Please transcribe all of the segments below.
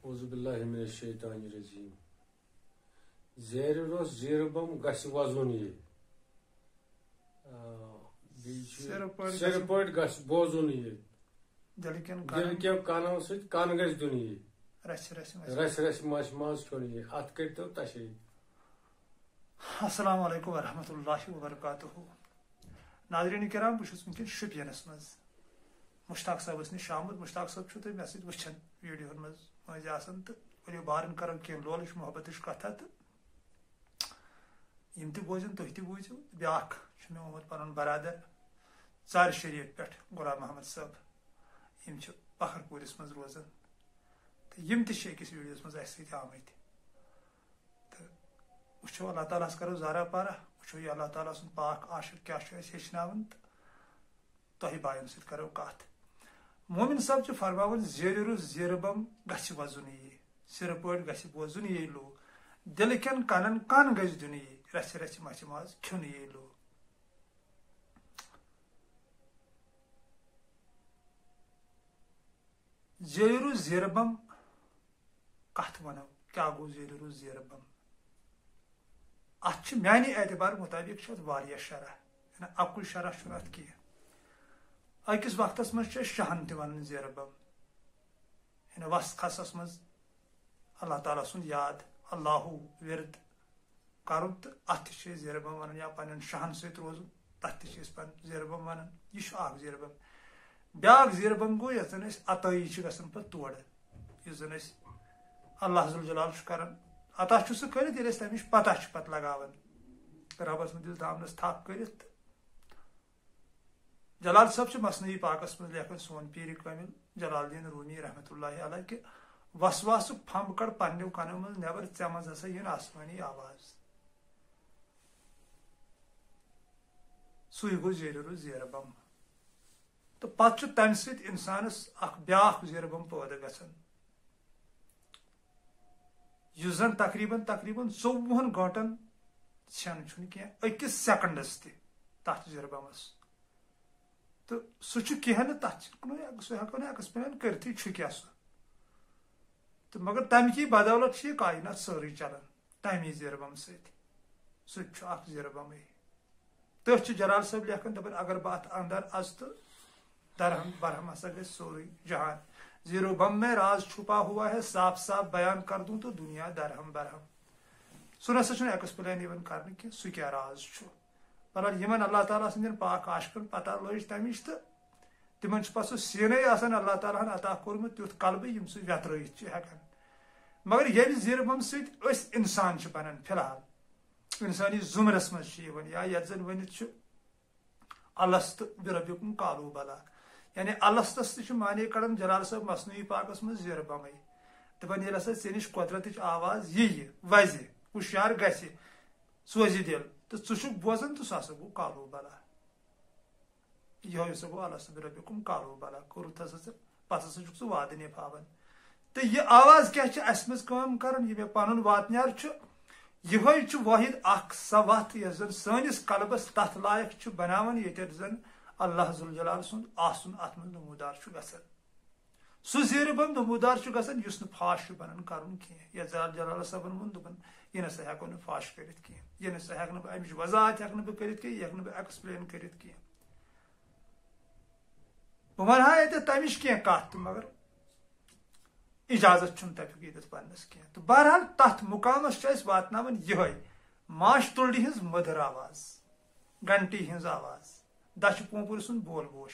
اعوذ باللہ من الشیطان الرجیم زیر روس زیر بم گژھِ وزُن یہِ سِرٕ پٲٹھۍ گژھِ بوزُن یہِ دِلہِ کٮ۪و کَنو سۭتۍ کَن گژھِ دیُن یہِ رَسہِ رَسہِ ماچھ ماز کھیوٚن یہِ اَتھ کٔرۍتو تشریح. السلام علیکم ورحمۃ اللہ وبرکاتہ. ناظرین کرام بہٕ چھُس وٕنکٮ۪ن شُپینس منٛز مشتاق صٲبس نِش آمُت. مشتاق صٲب چھُو تُہۍ مےٚ سۭتۍ وٕچھان ویٖڈیوہن منٛز مٔنٛزۍ آسان تہٕ ؤلِو بارن کرو کینٛہہ لولٕچ محبتٕچ کتھا تہٕ یِم تہِ بوزن تُہۍ تہِ بوٗزِو. بیٛاکھ چھُ مےٚ آمُت پنُن برادر ژارِ شریٖف پٮ۪ٹھ غلام محمد صٲب. یِم چھِ پکھرپوٗرِس منٛز روزان تہٕ یِم تہِ چھِ أکِس ویٖڈیوس منٛز اَسہِ سۭتۍ آمٕتۍ تہٕ وٕچھو اللہ تعالیٰ ہس کرو زارا پارا. وٕچھو یہِ اللہ تعالیٰ سُنٛد پاک عاشق کیٛاہ چھُ اَسہِ ہیٚچھناوان تہٕ تۄہہِ بایَن سۭتۍ کرو کتھ. مومِن صٲب چھُ فرماوان زیرِ روٚس زیرٕ بم گژھِ وزُن یی سِرٕ پٲٹھۍ گژھِ بوزُن یی لوٗگ دِلہٕ کٮ۪ن کَنن کَن گژھِ دیُن یی رَژھِ رَژھِ مَچھِ ماز کھیوٚن یی لوٗگ. زیرِ روٚس زیرٕ بم کتھ وَنو کیٛاہ گوٚو زیرِ روٚس زیرٕ بم. اتھ چھِ میانہِ اعتبار مُطٲبق چھِ اتھ واریاہ شرح یعنی اکُے شرح چھُنہٕ اتھ کینٛہہ. أکِس وقتس منٛز چھِ أسۍ شاہن تہِ ونان زیرٕ بم یعنی وس کھسس منٛز اللہ تعالیٰ سُنٛد یاد اللہُ ورد کرُن تہٕ اتھ تہِ چھِ أسۍ زیرٕ بم ونان یا پننٮ۪ن شاہن سۭتۍ روزُن تتھ تہِ چھِ أسۍ پنُن زیرٕ بم ونان. یہِ چھُ اکھ زیرٕ بم. بیٛاکھ زیرٕ بم گوٚو یتھ زن أسۍ عطٲیی چھِ گژھان پتہٕ تورٕ یُس زن أسۍ اللہ ذوالجلال چھُ کران. عطا چھُ سُہ کٔرِتھ ییٚلہِ أسۍ تمِچ پتہ چھِ پتہٕ لگاوان رۄبس منٛز دِل دامنس تھپھ کٔرِتھ تہٕ جلال صٲب چھِ مثنوی پاکس منٛز لیکھان سون پیٖرِ کٲمِل جلال الدیٖن روٗمی رحمتہ اللہ علیہ کہِ وسواسُک پھمب کڑ پننٮ۪و کنو منٛز نٮ۪بر ژےٚ منٛز ہسا یِن آسمٲنی آواز. سُے گوٚو زیرِ روٚس زیرٕ بم. تہٕ پتہٕ چھُ تمہِ سۭتۍ انسانس اکھ بیٛاکھ زیرٕ بم پٲدٕ گژھان یُس زن تقریٖبن 24 گٲنٛٹن ژھٮ۪ن چھُنہٕ کینٛہہ أکِس سیکنڈس تہِ تتھ زیرٕ بمس. تہٕ سُہ چھُ کینٛہہ نہٕ تتھ چھُ سُہ ہٮ۪کو نہٕ ایکسپلین کٔرتھٕے چھُ کیٛاہ سُہ تہٕ مگر تمہِ کی بدولت چھِ یہِ کاینات سٲرٕے چلان تمی زیرٕ بم سۭتۍ. سُہ تہِ چھُ اکھ زیرٕ بمٕے. تٔتھۍ چھُ جلال صٲب لیکھان دپان اگر بہٕ اتھ اندر اژٕ تہٕ درہم برہم ہسا گژھِ سورُے جہان زیرو بم میں راز چھپا ہوا ہے صاف صاف بیان کر دوں تو دنیا درہم برہم. سُہ نسا چھُنہٕ ایکسپلین یِوان کرنہٕ کینٛہہ سُہ کیٛاہ راز چھُ. مطلب یِمن اللہ تعالیٰ سٕنٛدٮ۪ن پاک عاشقن پتہ لٲج تمِچ تہٕ تِمن چھُ پتہٕ سُہ سیٖنٕے آسان اللہ تعالیٰ ہن عطا کوٚرمُت تیُتھ قلبہٕ یِم سُہ ویترٲیِتھ چھِ ہٮ۪کان. مگر ییٚلہِ زیرٕ بم سۭتۍ أسۍ انسان چھِ بنان فی الحال انسٲنی ضُمرس منٛز چھِ یِوان یا یتھ زن ؤنِتھ چھُ الست بربکم قالوا بلا یعنی الستس تہِ چھُ معنے کڑان جلال صٲب مثنوی پاکس منٛز زیرٕ بمے دپان ییٚلہِ ہسا ژےٚ نِش قۄدرتٕچ آواز یِیہِ وزِ ہُشیار گژھِ سوزِ دِل تہٕ ژٕ چھُکھ بوزان تہٕ سُہ ہسا گوٚو قالوا بلا. یِہوے ہسا گوٚو الست بربکم قالوا بلا کوٚرُتھ ہسا ژٕ پتہٕ ہسا چھُکھ ژٕ وعدٕ نِباوان. تہٕ یہِ آواز کیٛاہ چھِ اسہِ منٛز کٲم کران یہِ مےٚ پنُن واتنیار چھُ یِہوے چھُ وٲحد اکھ سۄ وتھ یۄس زن سٲنِس قلبس تتھ لایق چھُ بناوان ییٚتٮ۪تھ زن اللہ ذوالجلال سُنٛد آسُن اتھ منٛز نموٗدار چھُ گژھان. سُہ زیرٕ بم نموٗدار چھُ گژھان یُس نہٕ فاش چھُ بنان کرُن کینٛہہ. یتھ جلال صٲبن ووٚن دوٚپُن یہِ نسا ہٮ۪کو نہٕ فاش کٔرِتھ کینٛہہ یہِ نسا ہٮ۪کہٕ نہٕ بہٕ امِچ وضاحت ہٮ۪کہٕ نہٕ بہٕ کٔرِتھ کینٛہہ یہِ ہٮ۪کہٕ نہٕ بہٕ ایکسپلین کٔرِتھ کینٛہہ. بہٕ ونہٕ ہا ییٚتٮ۪تھ تمِچ کینٛہہ کتھ تہٕ مگر اجازت چھُنہٕ تمیُک ییٚتٮ۪تھ وننس کینٛہہ. تہٕ بہرحال تتھ مقامس چھُ اسہِ واتناوان یِہوے ماچھ تُلرِ ہٕنٛز مٔدٕر آواز گنٹی ہٕنٛز آواز دچھِ پوٗنٛپوٗرِ سُنٛد بول بوش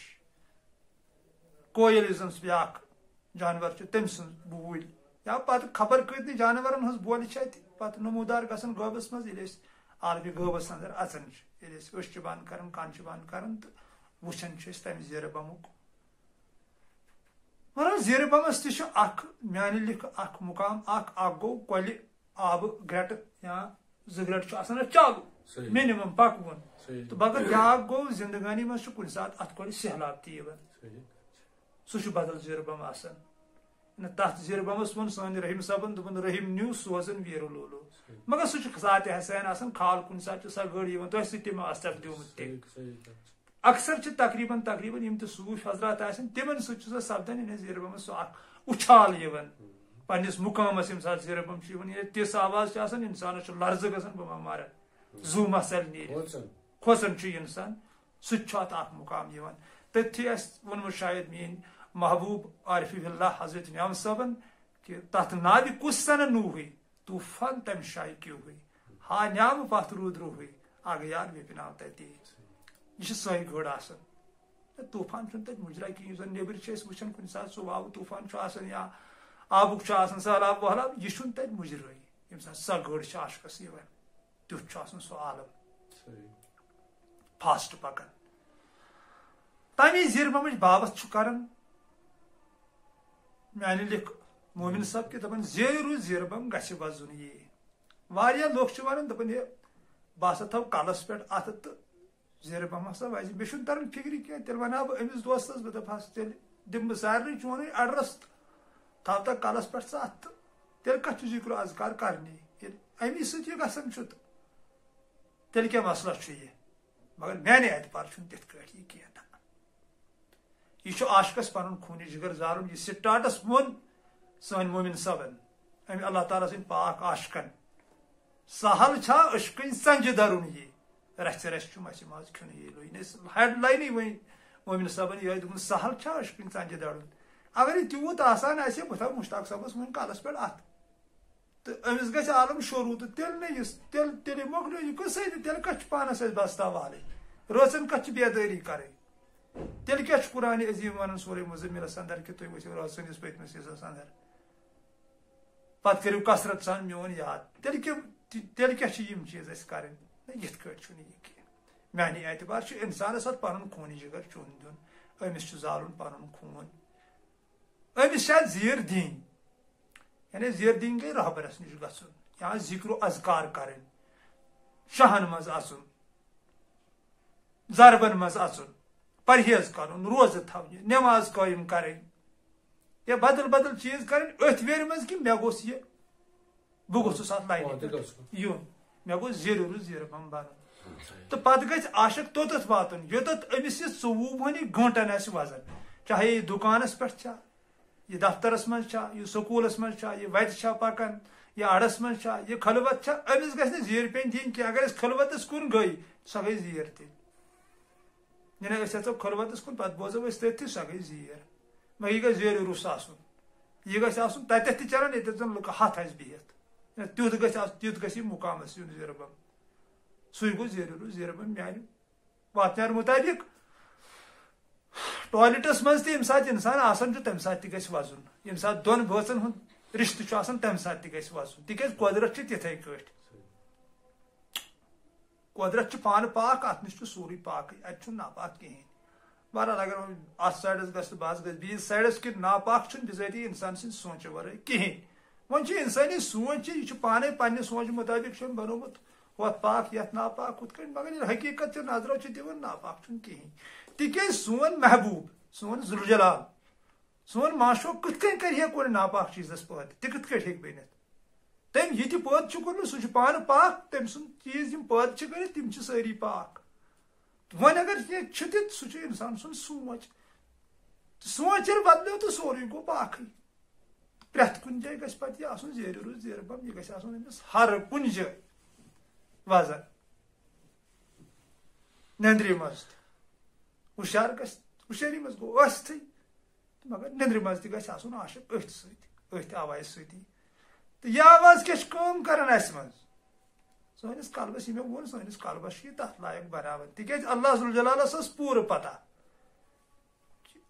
کویل یُس زن بیٛاکھ جانور چھُ تٔمۍ سٕنٛز بوٗلۍ یا پتہٕ خبر کۭتنہِ جانورن ہٕنٛز بولہِ چھِ اتہِ پتہٕ نموٗدار گژھان غٲبس منٛز ییٚلہِ أسۍ عالمہِ غٲبس اندر اژان چھِ ییٚلہِ أسۍ أچھ چھِ بنٛد کران کن چھِ بنٛد کران تہٕ وٕچھان چھِ أسۍ تمہِ زیرٕ بمُک. مگر زیرٕ بمس تہِ چھُ اکھ میانہِ لیکھٕ اکھ مُقام اکھ گوٚو کۄلہِ آبہٕ گرٛٮ۪ٹہٕ یا 2 گرٛٮ۪ٹہٕ چھُ آسان اتھ چالوٗ منِمم پکوُن تہٕ مگر بیٛاکھ گوٚو زندگٲنی منٛز چھُ کُنہِ ساتہٕ اتھ کۄلہِ سہلاب تہِ یِوان سُہ چھُ بدل زیرٕ بم آسان. تتھ زیرٕ بمس ووٚن سٲنۍ رحیٖم صٲبن دوٚپُن رحیٖم نیوٗ سوزن ویٖرٕ لولو مگر سُہ چھُ ذاتِ حسین آسان کھال کُنہِ ساتہٕ چھِ سۄ گٔر یِوان تۄہہِ سۭتۍ تہِ مےٚ آسہِ دیُتمُت تہِ. اکثر چھِ تقریٖبن یِم تہِ صوٗفۍ حضرات آسن تِمن سۭتۍ چھُ سۄ سپدان یعنی زیرٕ بمس سُہ اکھ اُچھال یِوان پنس مقامس یم سات زیر بم تس آواز انسانس لرزٕ گژھان بہ مارن زو مسل نیرِ کھوژان انسان سہ ات مقام تتھی ونمت شاید میٲنۍ محبوب عارف اللہ حضرت نعیم صٲبن کہ تت ناوِ کس سن نوہٕے طوفان تم شاہ کیوں ہوئی ہا نعم پتھ رود روہٕے اغیار وپن آو تتی یہ سوے گڑ آسان طوفان چھُنہٕ تتہِ مُجرا کینٛہہ یُس زن نیبر چھِ أسۍ وٕچھان کُنہِ ساتہٕ سُہ واوٕ طوفان چھُ آسان یا آبُک چھُ آسان سہلاب وہلاب یہ چھُنہٕ تتہِ مُجرٲیی ییٚمہِ ساتہٕ سۄ گٔر چھِ عاشقس یِوان تیُتھ چھُ آسان سُہ عالم فاسٹ پکان تمی زیر بمٕچ بابت چھُ کران میانہِ لِکھ مومن صٲب کہ دپان زیرو زیر بم گژھِ وزُن یی واریاہ لُکھ چھِ ونان دپان ہے بہٕ ہسا تھاو کلس پٮ۪ٹھ اتھٕ تہٕ زیر بم ہسا وزِ مےٚ چھُنہٕ تران فکرِ کینٛہہ تیٚلہِ ونہٕ ہا بہٕ أمِس دوستس بہٕ دپہس تیٚلہِ دِمہٕ بہٕ سارنٕے چونٕے اڈرس تھاو تہٕ کلس پٮ۪ٹھ ژٕ اتھٕ تیٚلہِ کتھ چھُ ذِکر اذکار کرنی ییٚلہِ امی سۭتۍ یہِ گژھان چھُ تہٕ تیٚلہِ کیٛاہ مسلہٕ چھُ یہِ مگر میانہِ اعتبار چھُنہٕ تِتھ کٲٹھۍ یہِ کینٛہہ یہ چھُ عاشقس پنُن خوٗنہِ جگر زارُن یہ سٹارٹس ووٚن سٲنۍ مومن صٲبن امہِ اللہ تعالیٰ سٕنٛدۍ پاک عاشقن سہل چھا عشقٕنۍ سنجہِ درُن یی رژھِ رژھِ چھُ مسہِ منٛز کھیوٚن یی لوٚگۍ أسۍ ہیڈ لینٕے وۄنۍ مومن صٲبن یِہوٚے دوٚپُن سہل چھا عشقٕنۍ سنجہِ درُن اگر یہِ تیوٗت آسان آسہِ ہے بہٕ تھاوٕ مشتاق صٲبس وۄنۍ کلس پٮ۪ٹھ اتھ تہٕ أمِس گژھِ عالم شروٗع تہٕ تیٚلہِ نہٕ یُس تیٚلہِ مۄکلیو یہِ قٕصے تہٕ تیٚلہِ کتھ چھُ پانس اَسہِ بستا والٕنۍ رٲژن کتھ چھِ بیدٲری کرٕنۍ تیٚلہِ کیٛاہ چھُ قرآنِ عظیٖم ونان سورے مُزمِلس اندر کہ تُہۍ ؤسِو رٲژ سٲنِس پٔتمِس حصس اندر پتہٕ کٔرِو کثرت سان میون یاد تیٚلہِ کیٛاہ چھِ یِم چیٖز اَسہِ کرٕنۍ یِتھ کٲٹھۍ چھُنہٕ یہِ کینٛہہ میانہِ اعتبار چھُ انسانس اتھ پنُن خوٗنہِ جگر چوٚن دیُن أمِس چھُ زالُن پنُن خوٗن أمِس چھِ اتھ زیٖر دِنۍ یعنی زیٖر دِنۍ گٔے رہبرس نِش گژھُن یا ذِکر و اذکار کرٕنۍ شاہن منٛز اژُن ضربن منٛز اژُن پرہیز کرُن روزٕ تھاونہِ نٮ۪ماز قٲیِم کرٕنۍ یا بدل بدل چیٖز کرٕنۍ أتھۍ ویرِ منٛز کہِ مےٚ گوٚژھ یہِ بہٕ گوٚژھُس اتھ لاینہِ یُن مےٚ گوٚژھ زیٖرو زیر بم بنُن تہٕ پتہٕ گژھِ عاشق توٚتتھ واتُن یوٚتتھ أمِس یہِ 24 گٲنٛٹن آسہِ وزن چاہے یہِ دُکانس پٮ۪ٹھ چھا یہِ دفترس منٛز چھا یہِ سکوٗلس منٛز چھا یہِ وتہِ چھا پکان یہِ اڈس منٛز چھا یہِ خلوت چھا أمِس گژھِ نہٕ زیٖر پیٚنۍ دِنۍ کینٛہہ اگر أسۍ خلوتس کُن گٔے سۄ گٔے زیٖر تیٚلہِ یعنی أسۍ اژو خلوتس کُن پتہٕ بوزو أسۍ تٔتھی سۄ گٔے زیٖر مگر یہِ گژھِ زیرِ روٚس آسُن یہِ گژھِ آسُن تتٮ۪تھ تہِ چلان ییٚتٮ۪تھ زن لُکہٕ ہتھ آسہِ بِہِتھ تیُتھ گژھِ آسُن تیُتھ گژھِ یہِ مُقامس یُن زیر بم سُے گوٚو زیرِ روٚس زیر بم میانہِ واتنہٕ مُطٲبق ٹویلٹس منٛز تہِ ییٚمہِ ساتہٕ انسان آسان چھُ تمہِ ساتہٕ تہِ گژھِ وزُن ییٚمہِ ساتہٕ دۄن بٲژن ہُنٛد رشتہٕ چھُ آسان تمہِ ساتہٕ تہِ گژھِ وزُن تِکیٛازِ قۄدرت چھِ تِتھے کٲٹھۍ قۄدرت چھِ پانہٕ پاک اتھ نِش چھُ سورُے پاکٕے اتہِ چھُنہٕ ناپاک کِہینۍ بہرحال اگر اتھ سایڈس گژھِ تہٕ بس گژھِ بیٚیِس سایڈس کہِ ناپاک چھُنہٕ بِذٲتی انسان سٕنٛدِ سونٛچہٕ ورٲے کِہینۍ وۄنۍ چھُ انسٲنی سونٛچ یہِ چھُ پانے پننہِ سونٛچہِ مُطٲبق چھُ بنومُت ہوٚتھ پاک یتھ ناپاک ہُتھ کٔنۍ مگر ییٚلہِ حقیٖقت تہِ نظرو چھِ دِوان ناپاک چھُنہٕ کِہینۍ تِکیٛازِ سون محبوب سون ذوالجلال سون معشوق کِتھ کٔنۍ کرِ ہے کُنہِ ناپاک چیٖزس پٲدٕ تہِ کِتھ کٔٹھۍ ہیٚکہِ بٔنِتھ تٔمۍ یہِ تہِ پٲدٕ چھُ کوٚرمُت سُہ چھُ پانہٕ پاک تٔمۍ سُنٛد چیٖز یِم پٲدٕ چھِ کٔرِتھ تِم چھِ سٲری پاک وۄنۍ اگر کینٛہہ چھُ تہِ سُہ چھُ انسان سُنٛد سونٛچ سونٛچ ییٚلہِ بدلیو تہٕ سورُے گوٚو پاکٕے پرٛٮ۪تھ کُنہِ جایہِ گژھِ پتہٕ یہِ آسُن زیرِ روٚس زیر بم یہِ گژھِ آسُن أمِس ہر کُنہِ جایہِ وزن نیندرِ منٛز تہِ ہُشار گژھِ ہُشٲری منٛز گوٚو ٲسۍتھٕے مگر نیندرِ منٛز تہِ گژھِ آسُن عاشق أتھۍ سۭتۍ أتھۍ آوازِ سۭتی تہٕ یہِ آواز کیٛاہ چھِ کٲم کران اسہِ منٛز سٲنِس قلبس یہِ مےٚ ووٚن سٲنِس قلبس چھُ یہِ تتھ لایق بناوان تِکیٛازِ اللہ ذوالجلالس ٲس پوٗرٕ پتہ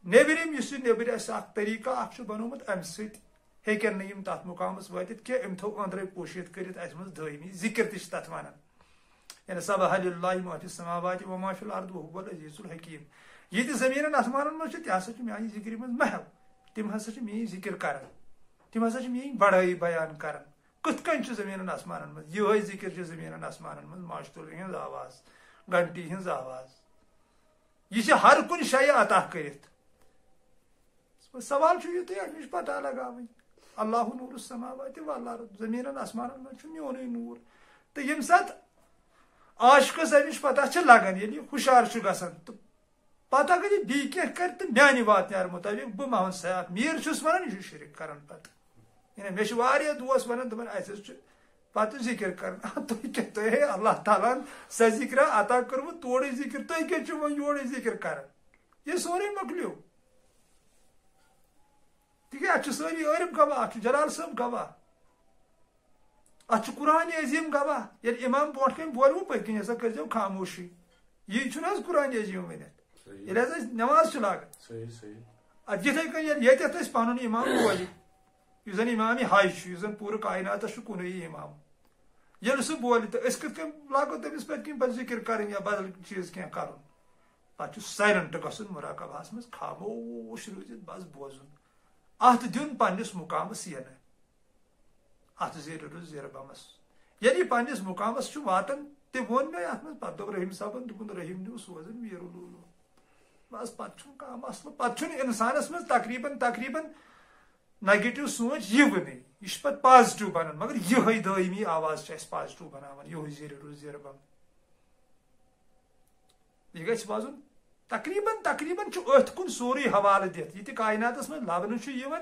نیبرِم یُس یہِ نیبرِ اسہِ اکھ طریٖقہٕ اکھ چھُ بنومُت امہِ سۭتۍ ہیٚکن نہٕ یِم تتھ مُقامس وٲتِتھ کینٛہہ أمۍ تھوٚو أنٛدرٕے پوٗشِتھ کٔرِتھ اسہِ منٛز دٲیمی ذِکر تہِ چھِ تتھ ونان یعنی سبح للہ ما فی السماوات وما فی الارض وهو العزیز الحکیم یہِ تہِ زٔمیٖنن آسمانن منٛز چھُ تہِ ہسا چھُ میانہِ ذِکرِ منٛز محو تِم ہسا چھِ میٲنۍ ذِکر کران تِم ہسا چھِ میٲنۍ بڑٲیی بیان کران کِتھ کٔنۍ چھُ زٔمیٖنن آسمانن منٛز یِہوٚے ذِکر چھُ زٔمیٖنن آسمانن منٛز ماشتوٗلہِ ہٕنٛز آواز گنٹی ہٕنٛز آواز یہِ چھِ ہر کُنہِ جایہِ عطا کٔرِتھ سوال چھُ یِتُے اَمہِ نِش پتہ لگاوٕنۍ اللہ نور السماوات والارض زٔمیٖنن آسمانن منٛز چھُ میونُے نوٗر تہٕ ییٚمہِ ساتہٕ عاشقس اَمِچ پتہ چھِ لگان ییٚلہِ یہِ ہُشار چھُ گژھان تہٕ پتہٕ اگر یہِ بیٚیہِ کینٛہہ کرِ تہٕ میانہِ واتنہٕ مُطٲبق بہٕ ما وَنہٕ صاف میٖر چھُس ونان یہِ چھُ شرک کران پتہٕ مے دوس ونان دپان اس پتہ ذکر کرنا تھی اللہ تعالیٰ سا ذکر عطا کورمت توڑے ذکر تھی کیا وہ یورے ذکر کران یہ سورے مکلیو تک ات ساری عارف گواہ ات جلال صاحب گواہ ات قرآن عظیم گواہ یل امام برونٹ کن بولو پت کن ہسا کرزو خاموشی یہ چھ قرآن عظیم ونت یل نماز لاگان اتھے کن یت پن امام بولی اس زن امام حج اس زن پور کائنات کن امام یل سہ بول تو کت لاگو تمس پہ کن ذکر کریں یا بدل چیز کی کرن پہ سائلنٹ گھن مراقبہس مز خاموش روزت بس بوزن ات دن پنس مقامس یہ ات زیر روز زیر بمس یل یہ پنس مقامس واتان تہ وون مے ات مز پہ رحیم صاحبن دپن رحیم نیو سوزن ویرو لولو بس پہ مسلہ پہ انسانس مز تقریباً نیگیٹو سوچ یہ بنے یہ پہ پازٹو بنان مگر یہ دائمی آواز پازٹو بنانا یہ زیر روز زیر بم یہ گھس بوزن تقریباً ات کن سوری حوالہ دت یہ کائنات من لبنہ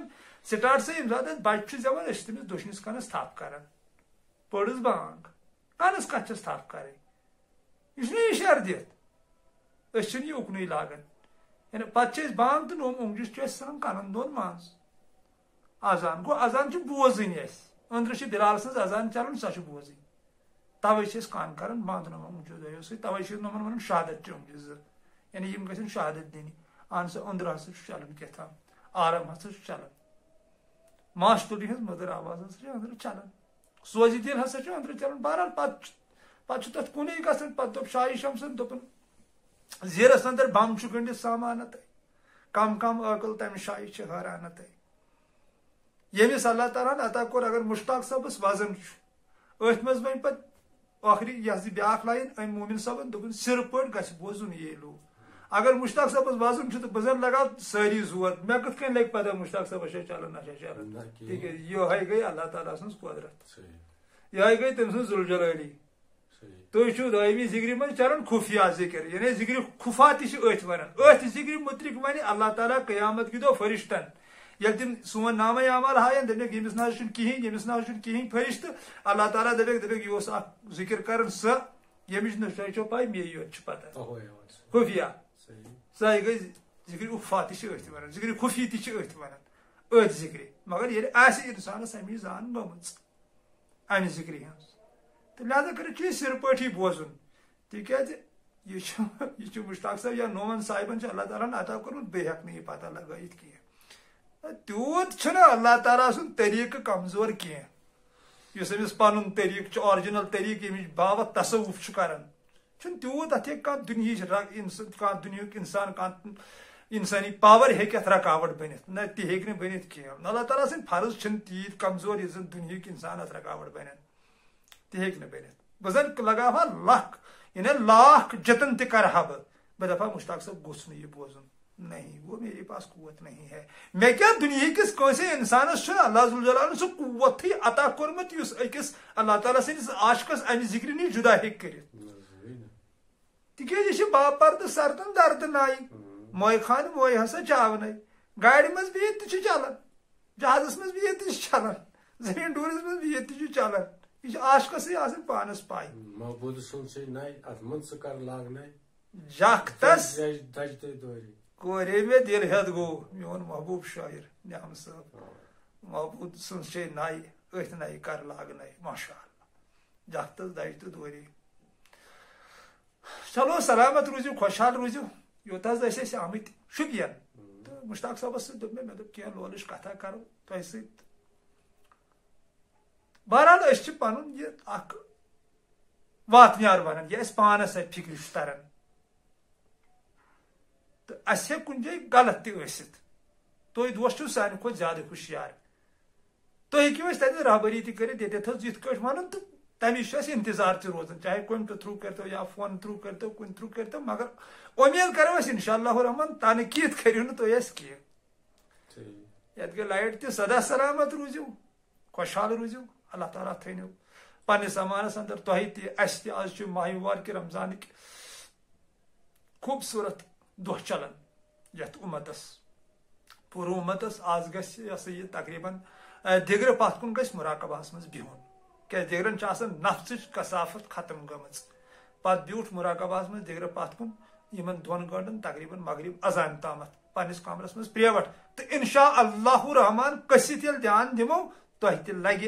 سٹارٹ سے یم سات بچہ زیوان تمس دشنس کنس تھپ کران پڑس بانگ کنس کت چھس تھپ کریں یہ اشار دت یہ اکن لاگان یعنی پتہ بانگ تو نوم اونگجس ژان کنن دون مز اذان گو اذان بوزن اندر بلال سن اذان چلان سہ بوزن توے کن کران بند نوم دو سی توے نومن ون شہادت چونگہ یعنی یم گھن شہادت دن اہن سا اندر ہسا چلان کتام آرام ہسا چلان ماشٹولی ہز مدر آواز ہسا اندر چلان سوزی دل ہسا اندر چلان بہرحال پتہ تک کن گھن پتہ دپ شاہ شمسن دپن زیرس اندر بم گنڈت سامانت کم عقل تمہ شاہ حیرانت یمس اللہ تعالیٰ عطا کور اگر مشتاق صاحبس وزن ات مز ون پہ آخری یہ بیاکھ لائن ام مومن صاحبن دپن سر پہ گھس بوزن یہ لو اگر مشتاق صاحبس وزن تو بہ زن لگا ساری زور مے کت کن لگ پتہ مشتاق صاحب چلان نہ چلان تکیاز یہ گئی اللہ تعالیٰ سن قدرت یہ گئی تم سن ذوالجلالی تھی دائمی ذکر من چلان خفیہ ذکر یعنی ذکر خفا تہ ات ونان ات ذکر متعلق ون اللہ تعالیٰ قیامت کی دہ فرشتن یل تم سون نامہ اعمال ہائن دپک یمس نا کہین یمس نا کہین فرشتہ اللہ تعالیٰ دپک یہ ذکر کرن سہ یمچ نو پائی مے یوت پتہ خفیہ سہ گئی ذکر اخفا تہ ون ذکر خفی تہ ات ونان ات ذکر مگر یل انسانس امی زان گمت امہ ذکر ہز تو لہذا کر سر پہ بوزن تکیاز یہ مشتاق صاحب یا نومن صاحبن اللہ تعالیٰ عطا کورمت بہ ہیک نہ یہ پتہ لگائت کی تیوت اللہ تعالیٰ سن طریقہ کمزور کی امس پن طریقہ آرجنل طریقہ یمچ باوت تصوف کران تیوت ات دنیا دنیا انسان انسانی پاور ات رکاوٹ بنت نہ تہ بنت کی اللہ تعالیٰ سن فرض تیت کمزور یہ زن دنیا انسان ات رکاوٹ بنت تہ بنت بہ زن لگاوا لکھ یعنی لاکھ جتن تہ کرہا بہ دپا مشتاق صاحب گوس یہ بوزن نہیں وہ میرے پاس قوت نہیں ہے میں کیا دنیا کس کوسے انسانس اللہ ذوالجلال سہ قوت عطا کورمت اس اکس اللہ تعالیٰ سندس عاشقس امہ ذکر نش جدا ہیک کرت تکیاز یہ باپ پردہ سردن درد نائی موئے خان موئے ہسا چاونے گاڑی مز بھی یہ چلان جہازس مز بھی یہ چلان زمین ڈورس مز بھی یہ چلان یہ عاشقس آسان پانس پائی محبوب سن سے نائی ات من سہ کر لاگنے جاکتس کورے میں دل ہت گو میون محبوب شاعر نعم صاحب محبوب سن سے نائی ات نائی کر لاگنے ماشاء اللہ جاکتس دج تو دوری چلو سلامت روزو خوشحال روزو یوت حس آمت شپین تو مشتاق صاحبس ست دپ مے دپ کی لولش کتھا کرو تہ ست بہرحال اس پن یہ اخ واتنیار ونان یہ اس پانس فکر تران تو اس کن جائے غلط تست تھی دوست چھو سانہ کھت زیادہ ہوشیار تھی ہیکو تتہ رہبری تہ کرت یتھ یت کٹ ون تو تمس انتظار تہ روزان چاہے کن تھرو کرتو یا فون تھرو کرتو کن تھرو کرتو مگر امید کرو انشاء اللہ الرحمن تنقید کرو نا تھی اس کی یت گئی لائٹ تہ سدا سلامت روزو خوشحال روزو اللہ تعالیٰ تھنو پنس امانس اندر تہ تہ آج ماہ مبارک رمضانک خوبصورت دہ چلان یت امتس پور امتس آج گھس یہ تقریباً دگرِ پتھ کُن گژھِ مراقبہس منٛز بِہُن کیٛازِ دگرن چھِ آسان نفژٕچ کثافت ختم گٔمٕژ پتہٕ بیوٗٹھ مراقبہس منٛز دگرِ پتھ کُن یِمن 2 گٲنٛٹن تقریباً مغرب اذان تامتھ پننس کمرس منٛز پریوٹ تہٕ انشاء اللہ رحمان کٔسِتھ ییٚلہِ دھیان دِمو تۄہہِ تہِ لگہِ